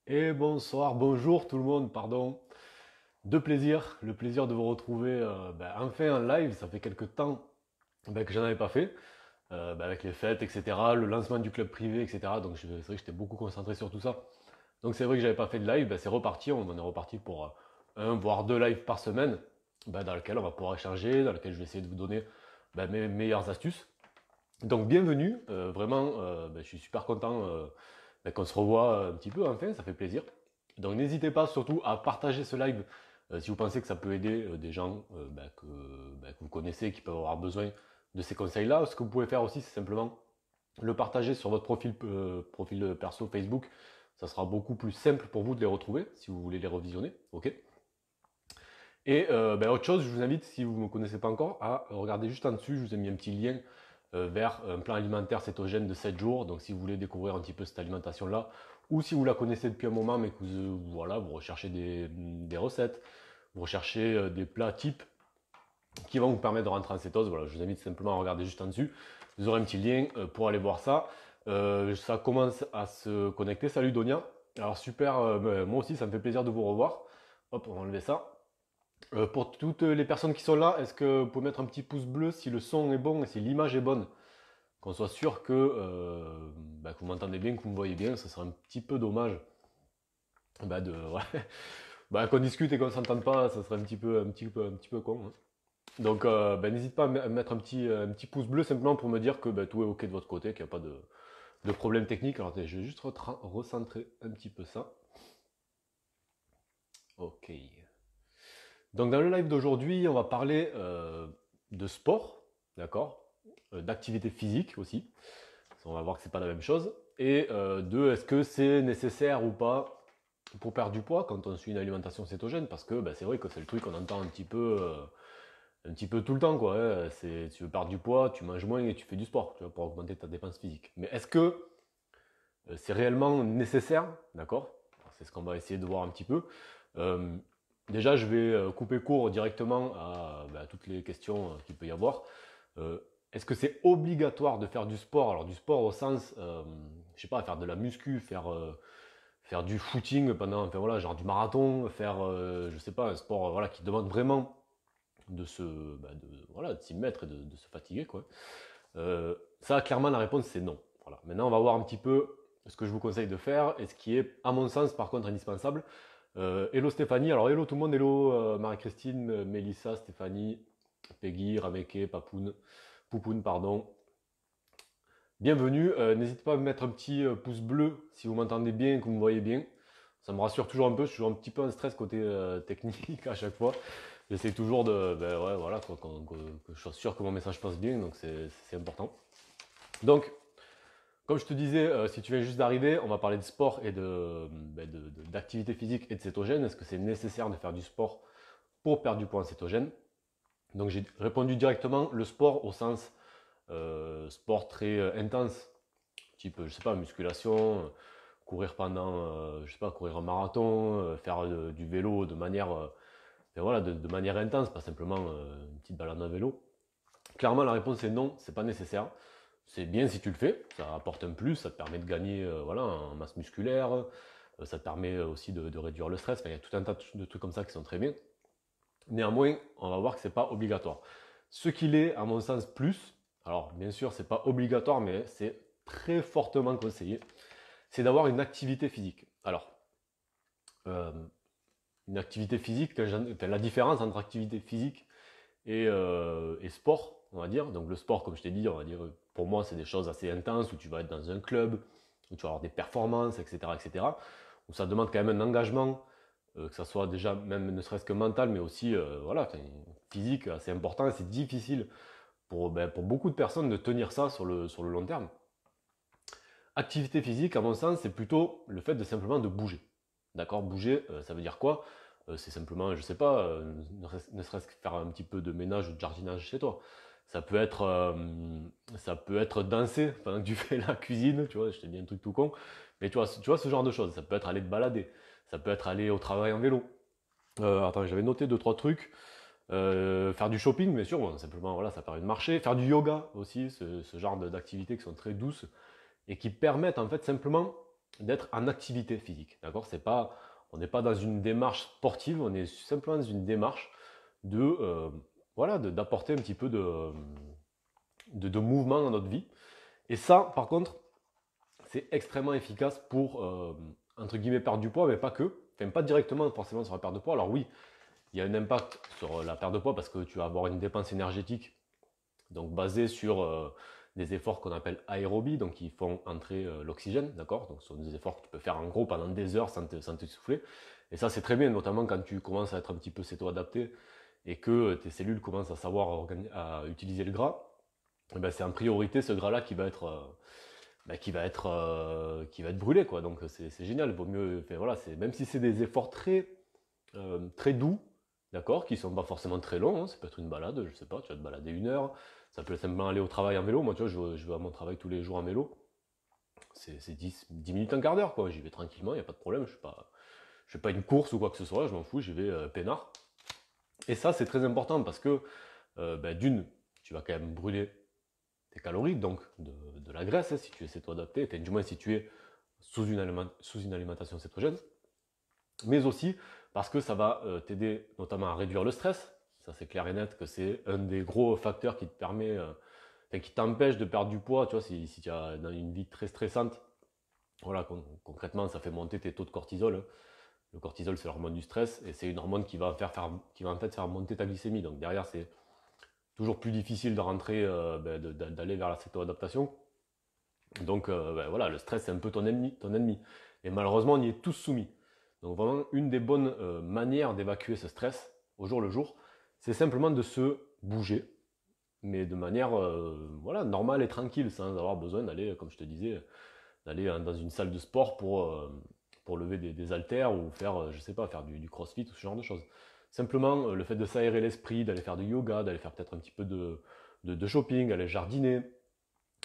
Et bonsoir, bonjour tout le monde, pardon. Le plaisir de vous retrouver enfin en live. Ça fait quelques temps que j'en avais pas fait, avec les fêtes, etc., le lancement du club privé, etc. Donc c'est vrai que j'étais beaucoup concentré sur tout ça. Donc c'est vrai que j'avais pas fait de live, c'est reparti, on en est reparti pour un voire deux lives par semaine, dans lequel on va pouvoir échanger, dans lequel je vais essayer de vous donner mes meilleures astuces. Donc bienvenue, vraiment, je suis super content qu'on se revoit un petit peu enfin, ça fait plaisir. Donc n'hésitez pas surtout à partager ce live si vous pensez que ça peut aider des gens que vous connaissez, qui peuvent avoir besoin de ces conseils-là. Ce que vous pouvez faire aussi, c'est simplement le partager sur votre profil perso Facebook. Ça sera beaucoup plus simple pour vous de les retrouver si vous voulez les revisionner. Ok. Et autre chose, je vous invite, si vous ne me connaissez pas encore, à regarder juste en dessus, je vous ai mis un petit lien vers un plan alimentaire cétogène de 7 jours. Donc si vous voulez découvrir un petit peu cette alimentation-là, ou si vous la connaissez depuis un moment, mais que vous recherchez des recettes, vous recherchez des plats types qui vont vous permettre de rentrer en cétose, voilà, je vous invite simplement à regarder juste en dessus. Vous aurez un petit lien pour aller voir ça. Ça commence à se connecter. Salut Donia. Alors super, moi aussi ça me fait plaisir de vous revoir. Hop, on va enlever ça. Pour toutes les personnes qui sont là, est-ce que vous pouvez mettre un petit pouce bleu si le son est bon et si l'image est bonne? Qu'on soit sûr que vous m'entendez bien, que vous me voyez bien, ça serait un petit peu dommage ouais, qu'on discute et qu'on s'entende pas, ça serait un petit peu con, hein. Donc n'hésite pas à mettre un petit pouce bleu simplement pour me dire que tout est ok de votre côté, qu'il n'y a pas de problème technique. Alors attendez, je vais juste recentrer un petit peu ça. Ok. Donc dans le live d'aujourd'hui, on va parler de sport, d'accord, d'activité physique aussi. On va voir que c'est pas la même chose. Et de est-ce que c'est nécessaire ou pas pour perdre du poids quand on suit une alimentation cétogène, parce que c'est vrai que c'est le truc qu'on entend un petit peu tout le temps, quoi, hein. C'est tu veux perdre du poids, tu manges moins et tu fais du sport, tu vois, pour augmenter ta dépense physique. Mais est-ce que c'est réellement nécessaire, d'accord? C'est ce qu'on va essayer de voir un petit peu. Euh, Déjà, je vais couper court directement à toutes les questions qu'il peut y avoir. Euh, Est-ce que c'est obligatoire de faire du sport? Alors du sport au sens, je sais pas, faire de la muscu, faire du footing pendant, enfin voilà, genre du marathon, faire, je sais pas, un sport voilà, qui demande vraiment de voilà, de s'y mettre et de se fatiguer, quoi. Ça, clairement, la réponse c'est non. Voilà. Maintenant, on va voir un petit peu ce que je vous conseille de faire et ce qui est, à mon sens, par contre, indispensable. Hello Stéphanie, alors hello tout le monde, hello Marie-Christine, Mélissa, Stéphanie, Peggy, Rameke, Poupoune, pardon. Bienvenue, n'hésitez pas à me mettre un petit pouce bleu si vous m'entendez bien et que vous me voyez bien. Ça me rassure toujours un peu, je suis toujours un petit peu en stress côté technique à chaque fois. J'essaie toujours ouais, voilà, que je sois sûr que mon message passe bien, donc c'est important. Donc, comme je te disais, si tu viens juste d'arriver, on va parler de sport et d'activité physique et de cétogène. Est-ce que c'est nécessaire de faire du sport pour perdre du poids en cétogène? Donc j'ai répondu directement le sport au sens sport très intense, type, je sais pas, musculation, courir je sais pas, courir un marathon, faire du vélo de manière, voilà, de manière intense, pas simplement une petite balade à vélo. Clairement, la réponse est non, c'est pas nécessaire. C'est bien si tu le fais, ça apporte un plus, ça te permet de gagner voilà, en masse musculaire, ça te permet aussi de réduire le stress. Enfin, il y a tout un tas de trucs comme ça qui sont très bien. Néanmoins, on va voir que c'est pas obligatoire. Ce qu'il est, à mon sens, plus, alors bien sûr, c'est pas obligatoire, mais c'est très fortement conseillé, c'est d'avoir une activité physique. Alors, euh, une activité physique, la différence entre activité physique et sport, on va dire. Donc le sport, comme je t'ai dit, on va dire, pour moi, c'est des choses assez intenses où tu vas être dans un club, où tu vas avoir des performances, etc., etc. Où ça demande quand même un engagement, que ça soit déjà même ne serait-ce que mental, mais aussi voilà, physique assez important. Et c'est difficile pour beaucoup de personnes de tenir ça sur le long terme. Activité physique, à mon sens, c'est plutôt le fait de simplement de bouger. D'accord? Bouger, ça veut dire quoi? C'est simplement, je sais pas, ne serait-ce que faire un petit peu de ménage ou de jardinage chez toi. Ça peut être, euh, Ça peut être danser pendant que tu fais la cuisine, tu vois, je t'ai dit un truc tout con. Mais tu vois ce genre de choses. Ça peut être aller te balader. Ça peut être aller au travail en vélo. Attends, j'avais noté deux, trois trucs. Faire du shopping, bien sûr, bon, simplement, voilà, ça permet de marcher. Faire du yoga aussi, ce genre d'activités qui sont très douces et qui permettent en fait simplement. d'être en activité physique. D'accord? On n'est pas dans une démarche sportive, on est simplement dans une démarche voilà, d'apporter un petit peu de mouvement dans notre vie. Et ça, par contre, c'est extrêmement efficace pour, entre guillemets, perdre du poids, mais pas que. Enfin, pas directement forcément sur la perte de poids. Alors oui, il y a un impact sur la perte de poids parce que tu vas avoir une dépense énergétique donc basée sur des efforts qu'on appelle aérobie, donc qui font entrer l'oxygène, d'accord? Donc ce sont des efforts que tu peux faire en gros pendant des heures sans te souffler. Et ça c'est très bien, notamment quand tu commences à être un petit peu céto-adapté et que tes cellules commencent à savoir à utiliser le gras. Et ben, c'est en priorité ce gras-là qui va être brûlé, quoi. Donc c'est génial. Il vaut mieux, enfin, voilà, même si c'est des efforts très doux, d'accord, qui sont pas forcément très longs, hein. Ça peut être une balade, je sais pas, tu vas te balader 1 heure. Ça peut simplement aller au travail en vélo. Moi, tu vois, je vais à mon travail tous les jours en vélo. C'est 10 minutes, un quart d'heure, quoi. J'y vais tranquillement, il n'y a pas de problème. Je fais pas une course ou quoi que ce soit, je m'en fous, j'y vais peinard. Et ça, c'est très important parce que, ben, d'une, tu vas quand même brûler tes calories, donc de la graisse, hein, si tu es céto-adapté, du moins si tu es sous une alimentation cétogène, mais aussi parce que ça va t'aider notamment à réduire le stress. Ça, c'est clair et net que c'est un des gros facteurs qui te permet, qui t'empêche de perdre du poids. Tu vois, si tu as une vie très stressante, voilà, concrètement, ça fait monter tes taux de cortisol, hein. Le cortisol, c'est l'hormone du stress et c'est une hormone qui va en fait faire monter ta glycémie. Donc derrière, c'est toujours plus difficile de rentrer, d'aller vers la céto-adaptation. Donc ben, voilà, le stress, c'est un peu ton ennemi. Et malheureusement, on y est tous soumis. Donc vraiment, une des bonnes manières d'évacuer ce stress au jour le jour, c'est simplement de se bouger, mais de manière voilà, normale et tranquille, sans avoir besoin d'aller, comme je te disais, d'aller dans une salle de sport pour lever des haltères ou faire, je sais pas, faire du crossfit ou ce genre de choses. Simplement, le fait de s'aérer l'esprit, d'aller faire du yoga, d'aller faire peut-être un petit peu de shopping, aller jardiner,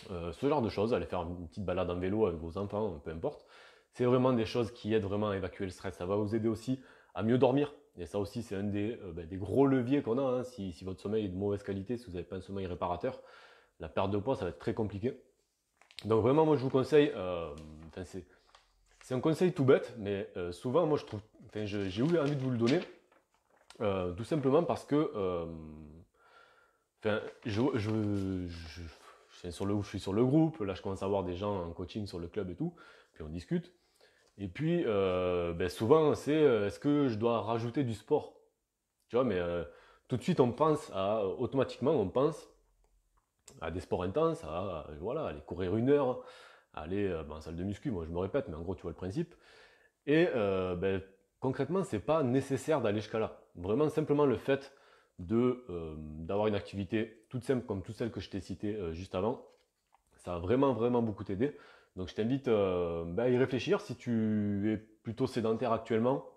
ce genre de choses, aller faire une petite balade en vélo avec vos enfants, peu importe. C'est vraiment des choses qui aident vraiment à évacuer le stress. Ça va vous aider aussi à mieux dormir. Et ça aussi, c'est un des gros leviers qu'on a, hein. Si votre sommeil est de mauvaise qualité, si vous n'avez pas un sommeil réparateur, la perte de poids, ça va être très compliqué. Donc vraiment, moi, je vous conseille, enfin, c'est un conseil tout bête, mais souvent, moi, je trouve, enfin, j'ai eu envie de vous le donner, tout simplement parce que, enfin, je suis sur le groupe, là, je commence à avoir des gens en coaching sur le club et tout, puis on discute. Et puis, ben, souvent, c'est est-ce que je dois rajouter du sport? Tu vois, mais tout de suite, automatiquement, on pense à des sports intenses, voilà, aller courir 1 heure, aller en salle de muscu, moi je me répète, mais en gros, tu vois le principe. Et ben, concrètement, c'est pas nécessaire d'aller jusqu'à là. Vraiment, simplement le fait d'avoir une activité toute simple comme toutes celles que je t'ai citées juste avant, ça va vraiment, vraiment beaucoup t'aider. Donc je t'invite ben, à y réfléchir. Si tu es plutôt sédentaire actuellement,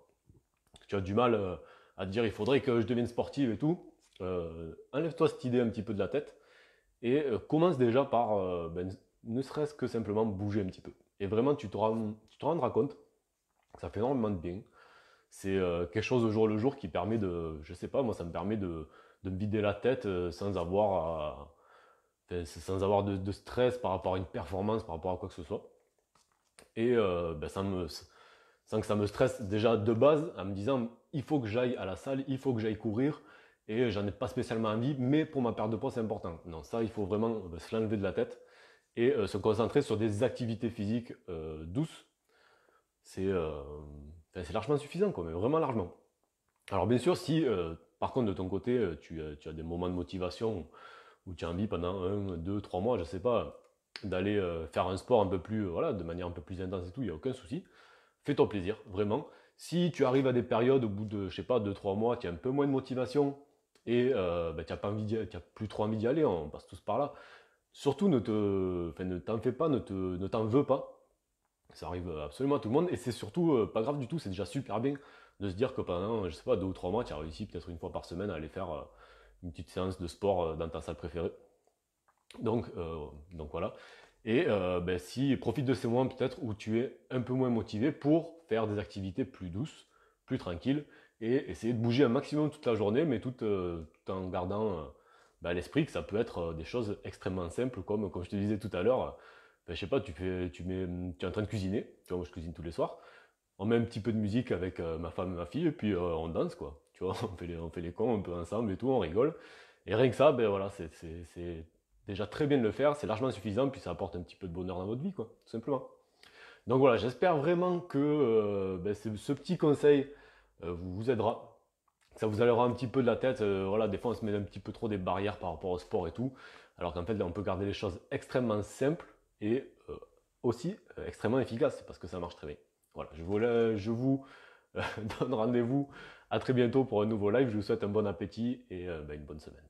que tu as du mal à te dire il faudrait que je devienne sportive et tout, enlève-toi cette idée un petit peu de la tête et commence déjà par ben, ne serait-ce que simplement bouger un petit peu. Et vraiment, tu te rendras compte que ça fait énormément de bien. C'est quelque chose au jour le jour qui permet je sais pas, moi ça me permet de me vider la tête sans avoir de stress par rapport à une performance, par rapport à quoi que ce soit. Et ben, sans que ça me stresse déjà de base, en me disant il faut que j'aille à la salle, il faut que j'aille courir, et j'en ai pas spécialement envie, mais pour ma perte de poids c'est important. Non, ça il faut vraiment se l'enlever de la tête et se concentrer sur des activités physiques douces. C'est largement suffisant, quoi, mais vraiment largement. Alors bien sûr, si par contre de ton côté tu as des moments de motivation où tu as envie pendant 1, 2, 3 mois, je sais pas, d'aller faire un sport un peu plus, voilà, de manière un peu plus intense et tout, il n'y a aucun souci. Fais-toi plaisir, vraiment. Si tu arrives à des périodes au bout de, je sais pas, 2, 3 mois, tu as un peu moins de motivation et ben, tu n'as plus trop envie d'y aller, on passe tous par là. Surtout ne t'en fais pas, ne t'en veux pas. Ça arrive absolument à tout le monde et c'est surtout pas grave du tout, c'est déjà super bien de se dire que pendant, je sais pas, 2 ou 3 mois, tu as réussi peut-être une fois par semaine à aller faire une petite séance de sport dans ta salle préférée. Donc voilà. Et ben, profite de ces moments peut-être où tu es un peu moins motivé pour faire des activités plus douces, plus tranquilles, et essayer de bouger un maximum toute la journée, mais tout en gardant ben, à l'esprit que ça peut être des choses extrêmement simples, comme je te disais tout à l'heure, ben, je sais pas, tu es en train de cuisiner, tu vois, moi je cuisine tous les soirs, on met un petit peu de musique avec ma femme et ma fille, et puis on danse, quoi. Tu vois, on fait les cons un peu ensemble et tout, on rigole. Et rien que ça, ben voilà, c'est déjà très bien de le faire, c'est largement suffisant, puis ça apporte un petit peu de bonheur dans votre vie, quoi, tout simplement. Donc voilà, j'espère vraiment que ben, ce petit conseil vous aidera. Ça vous allègera un petit peu de la tête. Voilà, des fois on se met un petit peu trop des barrières par rapport au sport et tout. Alors qu'en fait, là, on peut garder les choses extrêmement simples et aussi extrêmement efficaces parce que ça marche très bien. Voilà, je vous donne rendez-vous à très bientôt pour un nouveau live. Je vous souhaite un bon appétit et ben, une bonne semaine.